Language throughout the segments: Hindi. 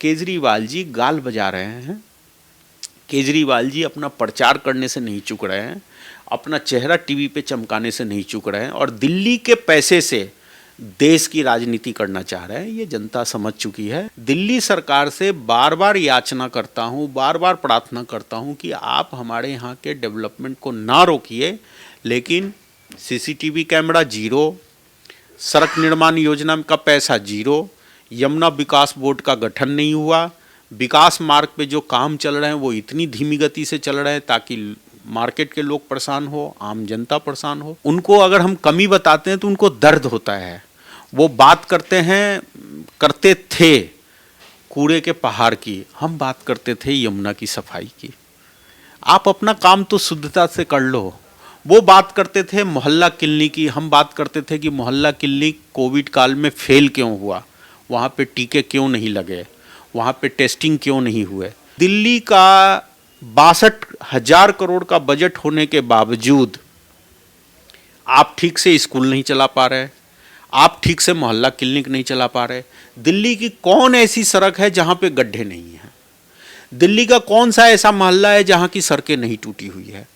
केजरीवाल जी गाल बजा रहे हैं। केजरीवाल जी अपना प्रचार करने से नहीं चूक रहे हैं, अपना चेहरा टीवी पे चमकाने से नहीं चूक रहे हैं और दिल्ली के पैसे से देश की राजनीति करना चाह रहे हैं। ये जनता समझ चुकी है। दिल्ली सरकार से बार बार याचना करता हूँ, बार बार प्रार्थना करता हूँ कि आप हमारे यहाँ के डेवलपमेंट को ना रोकिए, लेकिन सीसीटीवी कैमरा जीरो, सड़क निर्माण योजना का पैसा जीरो, यमुना विकास बोर्ड का गठन नहीं हुआ, विकास मार्ग पे जो काम चल रहे हैं वो इतनी धीमी गति से चल रहे हैं ताकि मार्केट के लोग परेशान हो, आम जनता परेशान हो। उनको अगर हम कमी बताते हैं तो उनको दर्द होता है। वो बात करते थे कूड़े के पहाड़ की, हम बात करते थे यमुना की सफाई की। आप अपना काम तो शुद्धता से कर लो। वो बात करते थे मोहल्ला क्लिनिक की, हम बात करते थे कि मोहल्ला क्लिनिक कोविड काल में फेल क्यों हुआ, वहाँ पे टीके क्यों नहीं लगे, वहाँ पे टेस्टिंग क्यों नहीं हुए। दिल्ली का 62,000 करोड़ का बजट होने के बावजूद आप ठीक से स्कूल नहीं चला पा रहे, आप ठीक से मोहल्ला क्लिनिक नहीं चला पा रहे। दिल्ली की कौन ऐसी सड़क है जहाँ पे गड्ढे नहीं हैं? दिल्ली का कौन सा ऐसा मोहल्ला है जहाँ की सड़कें नहीं टूटी हुई है?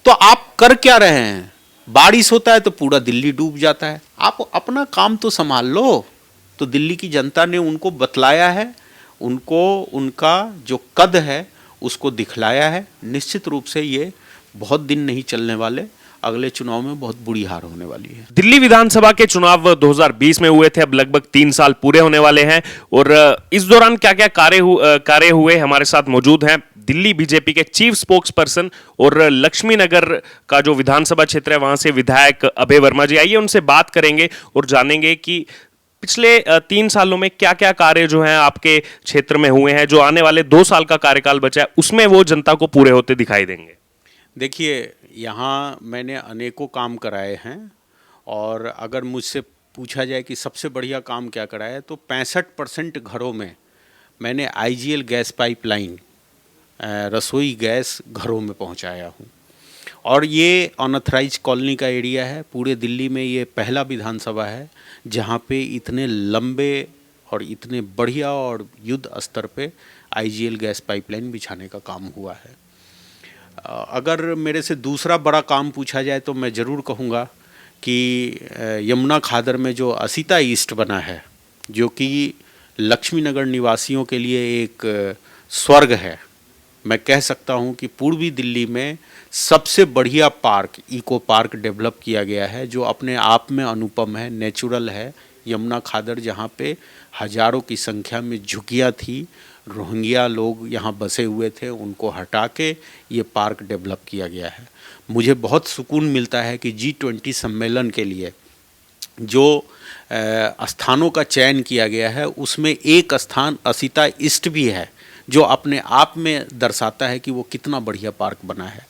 तो आप कर क्या रहे हैं? बारिश होता है तो पूरा दिल्ली डूब जाता है। आप अपना काम तो संभाल लो। तो दिल्ली की जनता ने उनको बतलाया है, उनको उनका जो कद है उसको दिखलाया है। निश्चित रूप से ये बहुत दिन नहीं चलने वाले, अगले चुनाव में बहुत बुरी हार होने वाली है। दिल्ली विधानसभा के चुनाव 2020 में हुए थे, अब लगभग 3 साल पूरे होने वाले हैं और इस दौरान क्या क्या कार्य हुए हमारे साथ मौजूद हैं दिल्ली बीजेपी के चीफ स्पोक्स पर्सन और लक्ष्मी नगर का जो विधानसभा क्षेत्र है वहां से विधायक अभय वर्मा जी। आइए उनसे बात करेंगे और जानेंगे कि पिछले 3 सालों में क्या क्या कार्य जो हैं आपके क्षेत्र में हुए हैं, जो आने वाले 2 साल का कार्यकाल बचा है उसमें वो जनता को पूरे होते दिखाई देंगे। देखिए, यहाँ मैंने अनेकों काम कराए हैं और अगर मुझसे पूछा जाए कि सबसे बढ़िया काम क्या कराया है तो 65% घरों में मैंने आईजीएल गैस पाइपलाइन, रसोई गैस घरों में पहुँचाया हूँ। और ये अनऑथराइज कॉलोनी का एरिया है। पूरे दिल्ली में ये पहला विधानसभा है जहाँ पे इतने लंबे और इतने बढ़िया और युद्ध स्तर पे आईजीएल गैस पाइपलाइन बिछाने का काम हुआ है। अगर मेरे से दूसरा बड़ा काम पूछा जाए तो मैं ज़रूर कहूँगा कि यमुना खादर में जो असीता ईस्ट बना है, जो कि लक्ष्मी नगर निवासियों के लिए एक स्वर्ग है। मैं कह सकता हूँ कि पूर्वी दिल्ली में सबसे बढ़िया पार्क, इको पार्क डेवलप किया गया है जो अपने आप में अनुपम है, नेचुरल है। यमुना खादर जहाँ पे हजारों की संख्या में झुग्गियाँ थी, रोहिंग्या लोग यहाँ बसे हुए थे, उनको हटा के ये पार्क डेवलप किया गया है। मुझे बहुत सुकून मिलता है कि G20 सम्मेलन के लिए जो स्थानों का चयन किया गया है उसमें एक स्थान असीता ईस्ट भी है, जो अपने आप में दर्शाता है कि वो कितना बढ़िया पार्क बना है।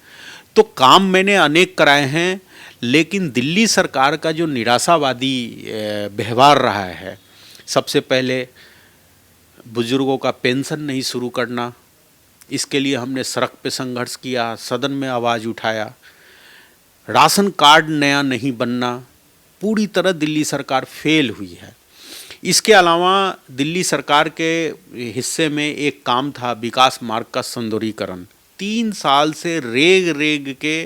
तो काम मैंने अनेक कराए हैं, लेकिन दिल्ली सरकार का जो निराशावादी व्यवहार रहा है, सबसे पहले बुजुर्गों का पेंशन नहीं शुरू करना, इसके लिए हमने सड़क पे संघर्ष किया, सदन में आवाज़ उठाया। राशन कार्ड नया नहीं बनना, पूरी तरह दिल्ली सरकार फेल हुई है। इसके अलावा दिल्ली सरकार के हिस्से में एक काम था विकास मार्ग का सौंदर्यीकरण। 3 साल से रेग के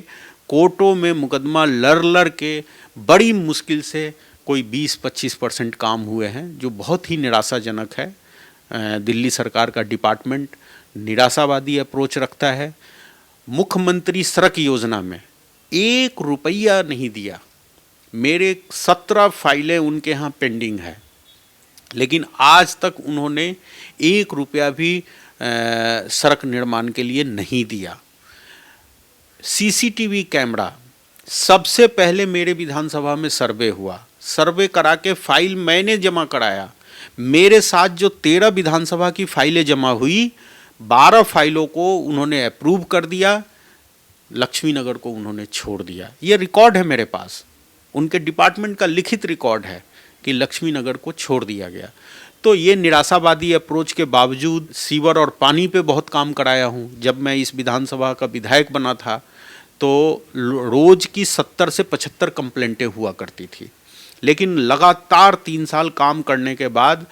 कोर्टों में मुकदमा लड़ के बड़ी मुश्किल से कोई 20-25% काम हुए हैं, जो बहुत ही निराशाजनक है। दिल्ली सरकार का डिपार्टमेंट निराशावादी अप्रोच रखता है। मुख्यमंत्री सड़क योजना में 1 रुपया नहीं दिया। मेरे 17 फाइलें उनके यहाँ पेंडिंग है, लेकिन आज तक उन्होंने 1 रुपया भी सड़क निर्माण के लिए नहीं दिया। सीसीटीवी कैमरा, सबसे पहले मेरे विधानसभा में सर्वे हुआ, सर्वे करा के फाइल मैंने जमा कराया। मेरे साथ जो 13 विधानसभा की फाइलें जमा हुई, 12 फाइलों को उन्होंने अप्रूव कर दिया, लक्ष्मी नगर को उन्होंने छोड़ दिया। ये रिकॉर्ड है मेरे पास, उनके डिपार्टमेंट का लिखित रिकॉर्ड है कि लक्ष्मी नगर को छोड़ दिया गया। तो ये निराशावादी अप्रोच के बावजूद सीवर और पानी पे बहुत काम कराया हूँ। जब मैं इस विधानसभा का विधायक बना था तो रोज़ की 70 से 75 कंप्लेंटें हुआ करती थी, लेकिन लगातार 3 साल काम करने के बाद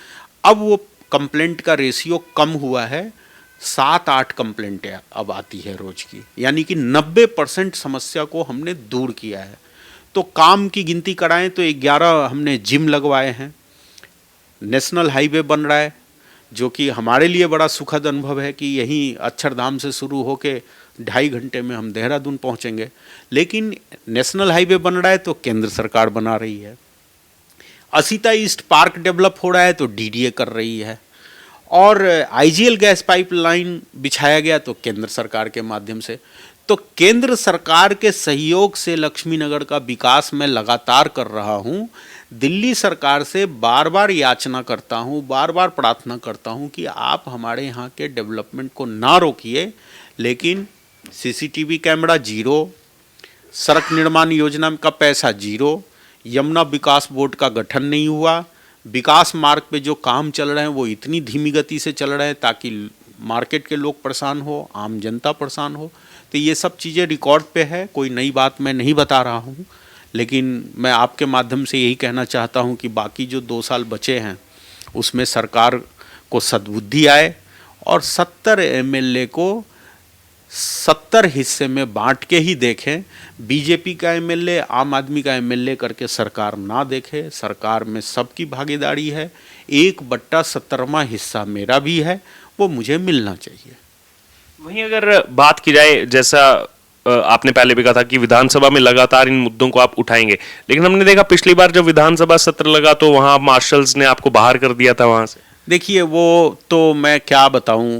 अब वो कंप्लेंट का रेशियो कम हुआ है, 7-8 कंप्लेंटें अब आती है रोज की, यानी कि 90% समस्या को हमने दूर किया है। तो काम की गिनती कराएं तो 11 हमने जिम लगवाए हैं, नेशनल हाईवे बन रहा है जो कि हमारे लिए बड़ा सुखद अनुभव है कि यहीं अक्षरधाम से शुरू होके 2.5 घंटे में हम देहरादून पहुंचेंगे। लेकिन नेशनल हाईवे बन रहा है तो केंद्र सरकार बना रही है, असीता ईस्ट पार्क डेवलप हो रहा है तो डीडीए कर रही है, और आईजीएल गैस पाइपलाइन बिछाया गया तो केंद्र सरकार के माध्यम से। तो केंद्र सरकार के सहयोग से लक्ष्मी नगर का विकास मैं लगातार कर रहा हूं। दिल्ली सरकार से बार बार याचना करता हूं, बार बार प्रार्थना करता हूं कि आप हमारे यहाँ के डेवलपमेंट को ना रोकिए, लेकिन सीसीटीवी कैमरा जीरो, सड़क निर्माण योजना का पैसा जीरो, यमुना विकास बोर्ड का गठन नहीं हुआ, विकास मार्ग पे जो काम चल रहे हैं वो इतनी धीमी गति से चल रहे हैं ताकि मार्केट के लोग परेशान हो, आम जनता परेशान हो। तो ये सब चीज़ें रिकॉर्ड पे है, कोई नई बात मैं नहीं बता रहा हूँ, लेकिन मैं आपके माध्यम से यही कहना चाहता हूँ कि बाकी जो 2 साल बचे हैं उसमें सरकार को सद्बुद्धि आए और 70 एमएलए को 70 हिस्से में बांट के ही देखें। बीजेपी का एमएलए, आम आदमी का एमएलए करके सरकार ना देखे। सरकार में सबकी भागीदारी है, 1/17वां हिस्सा मेरा भी है, वो मुझे मिलना चाहिए। वहीं अगर बात की जाए, जैसा आपने पहले भी कहा था कि विधानसभा में लगातार इन मुद्दों को आप उठाएंगे, लेकिन हमने देखा पिछली बार जब विधानसभा सत्र लगा तो वहां मार्शल्स ने आपको बाहर कर दिया था वहां से। देखिए, वो तो मैं क्या बताऊं,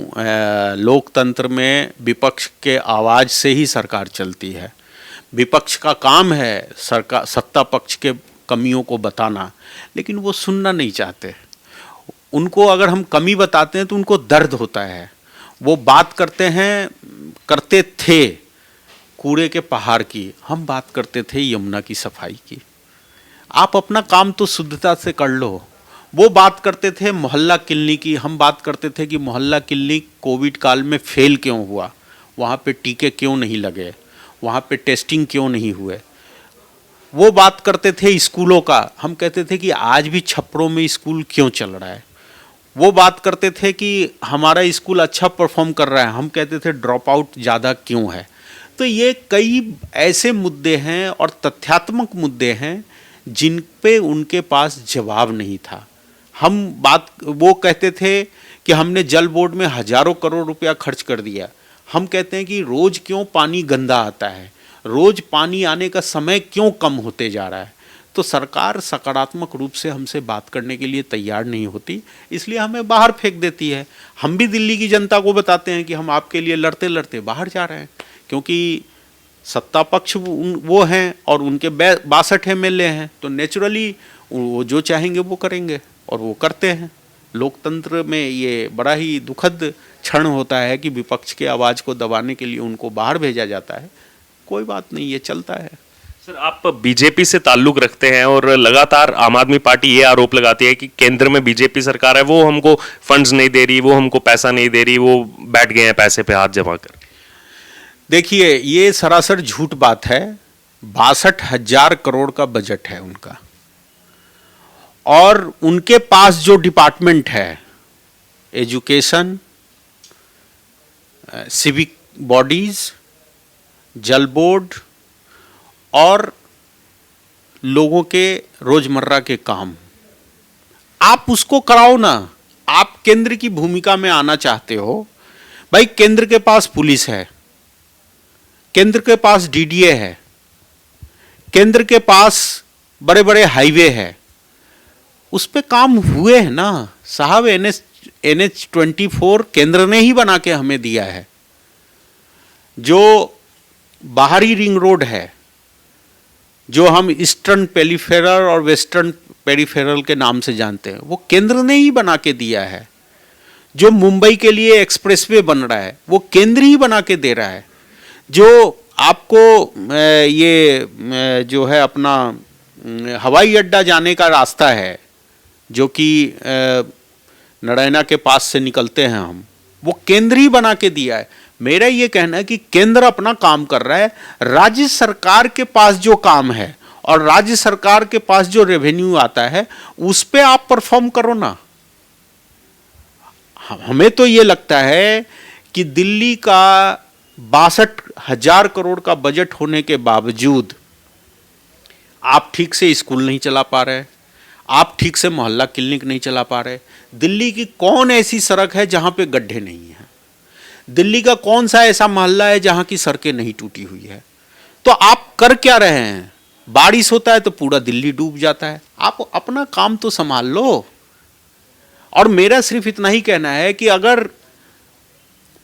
लोकतंत्र में विपक्ष के आवाज़ से ही सरकार चलती है। विपक्ष का काम है सरकार सत्ता पक्ष के कमियों को बताना, लेकिन वो सुनना नहीं चाहते। उनको अगर हम कमी बताते हैं तो उनको दर्द होता है। वो बात करते थे कूड़े के पहाड़ की, हम बात करते थे यमुना की सफाई की। आप अपना काम तो शुद्धता से कर लो। वो बात करते थे मोहल्ला क्लिनिक की, हम बात करते थे कि मोहल्ला क्लिनिक कोविड काल में फेल क्यों हुआ, वहाँ पे टीके क्यों नहीं लगे, वहाँ पे टेस्टिंग क्यों नहीं हुए। वो बात करते थे स्कूलों का, हम कहते थे कि आज भी छप्परों में स्कूल क्यों चल रहा है। वो बात करते थे कि हमारा स्कूल अच्छा परफॉर्म कर रहा है, हम कहते थे ड्रॉप आउट ज़्यादा क्यों है। तो ये कई ऐसे मुद्दे हैं और तथ्यात्मक मुद्दे हैं जिन पे उनके पास जवाब नहीं था। वो कहते थे कि हमने जल बोर्ड में हजारों करोड़ रुपया खर्च कर दिया। हम कहते हैं कि रोज क्यों पानी गंदा आता है, रोज पानी आने का समय क्यों कम होते जा रहा है। तो सरकार सकारात्मक रूप से हमसे बात करने के लिए तैयार नहीं होती, इसलिए हमें बाहर फेंक देती है। हम भी दिल्ली की जनता को बताते हैं कि हम आपके लिए लड़ते लड़ते बाहर जा रहे हैं, क्योंकि सत्ता पक्ष वो हैं और उनके 62 एमएलए हैं, तो नेचुरली वो जो चाहेंगे वो करेंगे और वो करते हैं। लोकतंत्र में ये बड़ा ही दुखद क्षण होता है कि विपक्ष के आवाज़ को दबाने के लिए उनको बाहर भेजा जाता है। कोई बात नहीं, ये चलता है। सर, आप बीजेपी से ताल्लुक रखते हैं और लगातार आम आदमी पार्टी ये आरोप लगाती है कि केंद्र में बीजेपी सरकार है, वो हमको फंड्स नहीं दे रही, वो हमको पैसा नहीं दे रही, वो बैठ गए हैं पैसे पे हाथ जमा कर। देखिए, ये सरासर झूठ बात है। 62,000 करोड़ का बजट है उनका, और उनके पास जो डिपार्टमेंट है, एजुकेशन, सिविक बॉडीज, जल बोर्ड और लोगों के रोजमर्रा के काम, आप उसको कराओ ना। आप केंद्र की भूमिका में आना चाहते हो, भाई केंद्र के पास पुलिस है, केंद्र के पास डीडीए है, केंद्र के पास बड़े बड़े हाईवे है, उस पे काम हुए हैं ना साहब। NH-24 केंद्र ने ही बना के हमें दिया है। जो बाहरी रिंग रोड है, जो हम ईस्टर्न पेरिफेरल और वेस्टर्न पेरिफेरल के नाम से जानते हैं, वो केंद्र ने ही बना के दिया है। जो मुंबई के लिए एक्सप्रेसवे बन रहा है, वो केंद्र ही बना के दे रहा है। जो आपको ये जो है अपना हवाई अड्डा जाने का रास्ता है, जो कि नारायणा के पास से निकलते हैं हम, वो केंद्र ही बना के दिया है। मेरा ये कहना है कि केंद्र अपना काम कर रहा है, राज्य सरकार के पास जो काम है और राज्य सरकार के पास जो रेवेन्यू आता है, उस पे आप परफॉर्म करो ना। हमें तो ये लगता है कि दिल्ली का 62,000 करोड़ का बजट होने के बावजूद आप ठीक से स्कूल नहीं चला पा रहे, आप ठीक से मोहल्ला क्लिनिक नहीं चला पा रहे। दिल्ली की कौन ऐसी सड़क है जहां पे गड्ढे नहीं हैं? दिल्ली का कौन सा ऐसा मोहल्ला है जहां की सड़कें नहीं टूटी हुई है? तो आप कर क्या रहे हैं? बारिश होता है तो पूरा दिल्ली डूब जाता है। आप अपना काम तो संभाल लो। और मेरा सिर्फ इतना ही कहना है कि अगर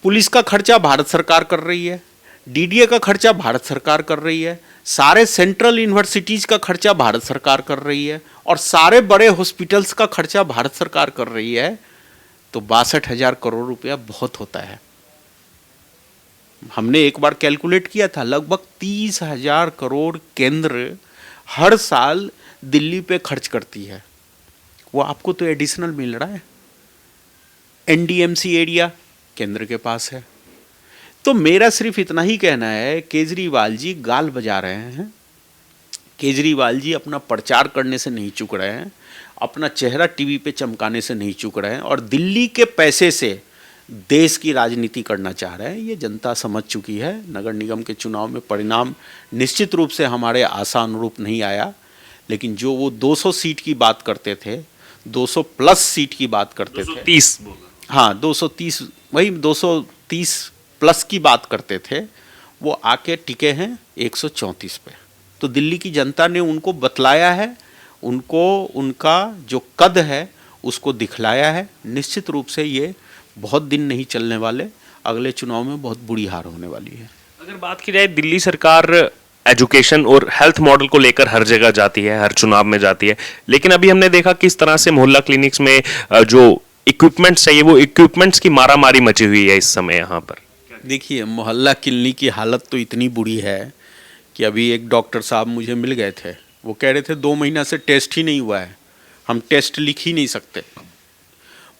पुलिस का खर्चा भारत सरकार कर रही है, डीडीए का खर्चा भारत सरकार कर रही है, सारे सेंट्रल यूनिवर्सिटीज का खर्चा भारत सरकार कर रही है, और सारे बड़े हॉस्पिटल्स का खर्चा भारत सरकार कर रही है, तो 62,000 करोड़ रुपया बहुत होता है। हमने एक बार कैलकुलेट किया था, लगभग 30,000 करोड़ केंद्र हर साल दिल्ली पे खर्च करती है। वो आपको तो एडिशनल मिल रहा है। एनडीएमसी एरिया केंद्र के पास है। तो मेरा सिर्फ इतना ही कहना है, केजरीवाल जी गाल बजा रहे हैं। केजरीवाल जी अपना प्रचार करने से नहीं चूक रहे हैं, अपना चेहरा टीवी पे चमकाने से नहीं चूक रहे हैं, और दिल्ली के पैसे से देश की राजनीति करना चाह रहे हैं। ये जनता समझ चुकी है। नगर निगम के चुनाव में परिणाम निश्चित रूप से हमारे आशा अनुरूप नहीं आया, लेकिन जो वो 200 सीट की बात करते थे, 200 प्लस सीट की बात करते थे, 230 हाँ 230, वही 230 प्लस की बात करते थे, वो आके टिके हैं 134 पे। तो दिल्ली की जनता ने उनको बतलाया है, उनको उनका जो कद है उसको दिखलाया है। निश्चित रूप से ये बहुत दिन नहीं चलने वाले, अगले चुनाव में बहुत बुरी हार होने वाली है। अगर बात की जाए, दिल्ली सरकार एजुकेशन और हेल्थ मॉडल को लेकर हर जगह जाती है, हर चुनाव में जाती है, लेकिन अभी हमने देखा किस तरह से मोहल्ला क्लिनिक्स में जो इक्विपमेंट्स चाहिए, वो इक्विपमेंट्स की मारामारी मची हुई है इस समय यहाँ पर। देखिए, मोहल्ला क्लिनिक की हालत तो इतनी बुरी है कि अभी एक डॉक्टर साहब मुझे मिल गए थे, वो कह रहे थे 2 महीना से टेस्ट ही नहीं हुआ है, हम टेस्ट लिख ही नहीं सकते।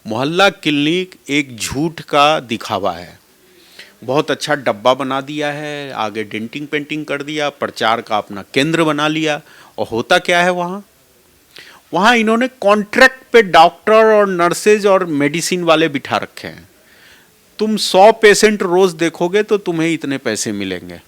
मोहल्ला क्लिनिक एक झूठ का दिखावा है। बहुत अच्छा डब्बा बना दिया है, आगे डेंटिंग पेंटिंग कर दिया, प्रचार का अपना केंद्र बना लिया, और होता क्या है वहाँ? वहाँ इन्होंने कॉन्ट्रैक्ट पे डॉक्टर और नर्सेज और मेडिसिन वाले बिठा रखे हैं। तुम 100 पेशेंट रोज देखोगे तो तुम्हें इतने पैसे मिलेंगे।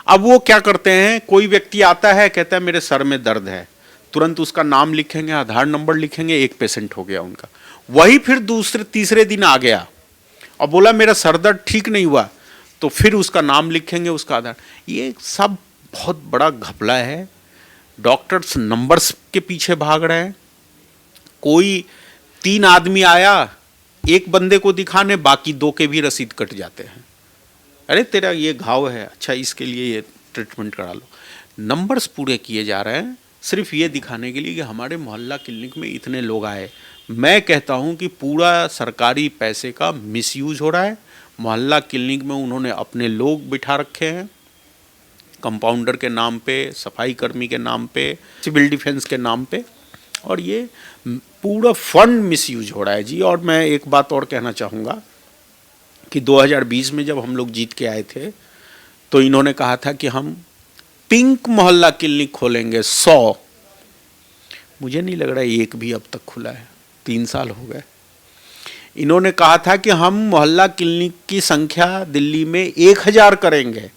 अब वो क्या करते हैं, कोई व्यक्ति आता है, कहता है मेरे सर में दर्द है, तुरंत उसका नाम लिखेंगे, आधार नंबर लिखेंगे, एक पेशेंट हो गया उनका। वही फिर दूसरे तीसरे दिन आ गया और बोला मेरा सर दर्द ठीक नहीं हुआ, तो फिर उसका नाम लिखेंगे, उसका आधार। ये सब बहुत बड़ा घपला है। डॉक्टर्स नंबर्स के पीछे भाग रहे हैं। कोई 3 आदमी आया, एक बंदे को दिखाने, बाकी 2 के भी रसीद कट जाते हैं। अरे तेरा ये घाव है, अच्छा इसके लिए ये ट्रीटमेंट करा लो। नंबर्स पूरे किए जा रहे हैं सिर्फ ये दिखाने के लिए कि हमारे मोहल्ला क्लिनिक में इतने लोग आए। मैं कहता हूं कि पूरा सरकारी पैसे का मिसयूज हो रहा है। मोहल्ला क्लिनिक में उन्होंने अपने लोग बिठा रखे हैं, कंपाउंडर के नाम पे, सफाई कर्मी के नाम पे, सिविल डिफेंस के नाम पे, और ये पूरा फंड मिसयूज हो रहा है जी। और मैं एक बात और कहना चाहूँगा कि 2020 में जब हम लोग जीत के आए थे तो इन्होंने कहा था कि हम पिंक मोहल्ला क्लिनिक खोलेंगे 100। मुझे नहीं लग रहा है एक भी अब तक खुला है, 3 साल हो गए। इन्होंने कहा था कि हम मोहल्ला क्लिनिक की संख्या दिल्ली में 1000 करेंगे,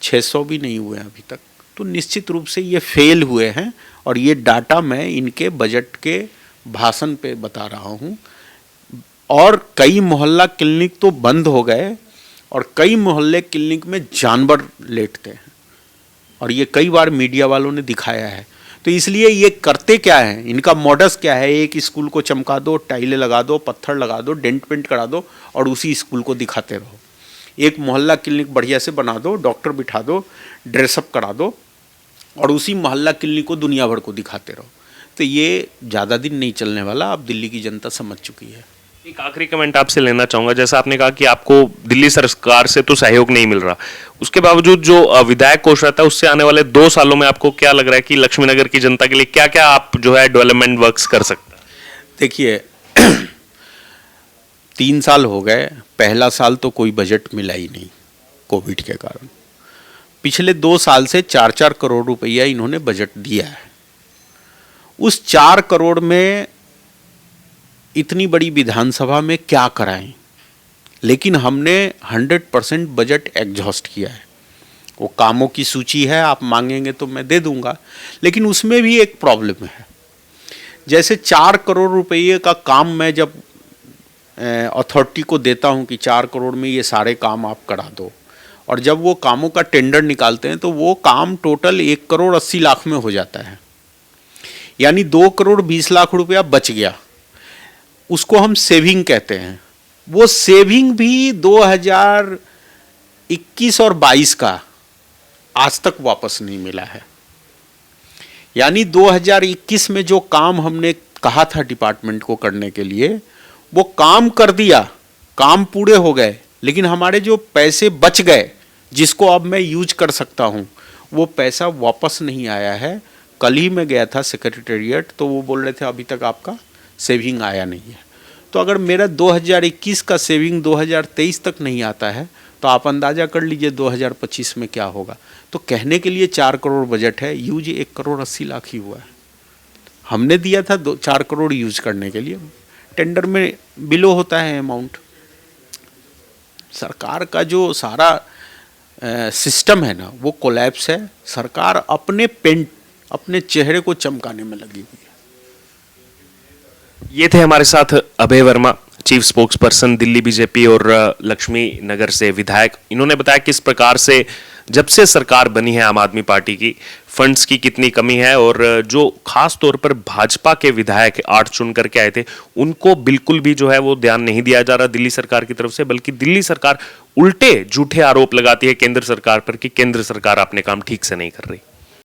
600 भी नहीं हुए अभी तक। तो निश्चित रूप से ये फेल हुए हैं, और ये डाटा मैं इनके बजट के भाषण पे बता रहा हूँ। और कई मोहल्ला क्लिनिक तो बंद हो गए, और कई मोहल्ले क्लिनिक में जानवर लेटते हैं, और ये कई बार मीडिया वालों ने दिखाया है। तो इसलिए ये करते क्या है, इनका मॉडस क्या है? एक स्कूल को चमका दो, टाइलें लगा दो, पत्थर लगा दो, डेंट पेंट करा दो, और उसी स्कूल को दिखाते रहो। एक मोहल्ला क्लिनिक बढ़िया से बना दो, डॉक्टर बिठा दो, ड्रेसअप करा दो, और उसी मोहल्ला क्लिनिक को दुनिया भर को दिखाते रहो। तो ये ज़्यादा दिन नहीं चलने वाला, अब दिल्ली की जनता समझ चुकी है। एक आखिरी कमेंट आपसे लेना चाहूंगा। जैसा आपने कहा कि आपको दिल्ली सरकार से तो सहयोग नहीं मिल रहा, उसके बावजूद जो विधायक कोष रहता है उससे आने वाले 2 सालों में आपको क्या लग रहा है कि लक्ष्मीनगर की जनता के लिए क्या क्या आप जो है डेवलपमेंट वर्क्स कर सकते हैं? देखिए 3 साल हो गए, पहला साल तो कोई बजट मिला ही नहीं कोविड के कारण। पिछले 2 साल से 4-4 करोड़ रुपया इन्होंने बजट दिया है। उस 4 करोड़ में इतनी बड़ी विधानसभा में क्या कराएं, लेकिन हमने 100% बजट एग्जॉस्ट किया है। वो कामों की सूची है, आप मांगेंगे तो मैं दे दूंगा, लेकिन उसमें भी एक प्रॉब्लम है। जैसे 4 करोड़ रुपये का काम मैं जब अथॉरिटी को देता हूं कि 4 करोड़ में ये सारे काम आप करा दो, और जब वो कामों का टेंडर निकालते हैं तो वो काम टोटल 1 करोड़ 80 लाख में हो जाता है, यानी 2 करोड़ 20 लाख रुपया बच गया। उसको हम सेविंग कहते हैं। वो सेविंग भी 2021 और 22 का आज तक वापस नहीं मिला है। यानी 2021 में जो काम हमने कहा था डिपार्टमेंट को करने के लिए, वो काम कर दिया, काम पूरे हो गए, लेकिन हमारे जो पैसे बच गए जिसको अब मैं यूज कर सकता हूं, वो पैसा वापस नहीं आया है। कल ही मैं गया था सेक्रेटेरिएट, तो वो बोल रहे थे अभी तक आपका सेविंग आया नहीं है। तो अगर मेरा 2021 का सेविंग 2023 तक नहीं आता है, तो आप अंदाज़ा कर लीजिए 2025 में क्या होगा। तो कहने के लिए 4 करोड़ बजट है, यूज 1 करोड़ 80 लाख ही हुआ है। हमने दिया था 4 करोड़ यूज करने के लिए, टेंडर में बिलो होता है अमाउंट। सरकार का जो सारा सिस्टम है ना, वो कोलैप्स है। सरकार अपने चेहरे को चमकाने में लगी हुई है। ये थे हमारे साथ Abhay Verma, chief spokesperson Delhi BJP और लक्ष्मी नगर से विधायक। इन्होंने बताया किस प्रकार से जब से सरकार बनी है आम आदमी पार्टी की, फंड्स की कितनी कमी है, और जो खास तौर पर भाजपा के विधायक 8 चुन करके आए थे, उनको बिल्कुल भी जो है वो ध्यान नहीं दिया जा रहा दिल्ली सरकार की तरफ से, बल्कि दिल्ली सरकार उल्टे झूठे आरोप लगाती है केंद्र सरकार पर कि केंद्र सरकार अपने काम ठीक से नहीं कर रही।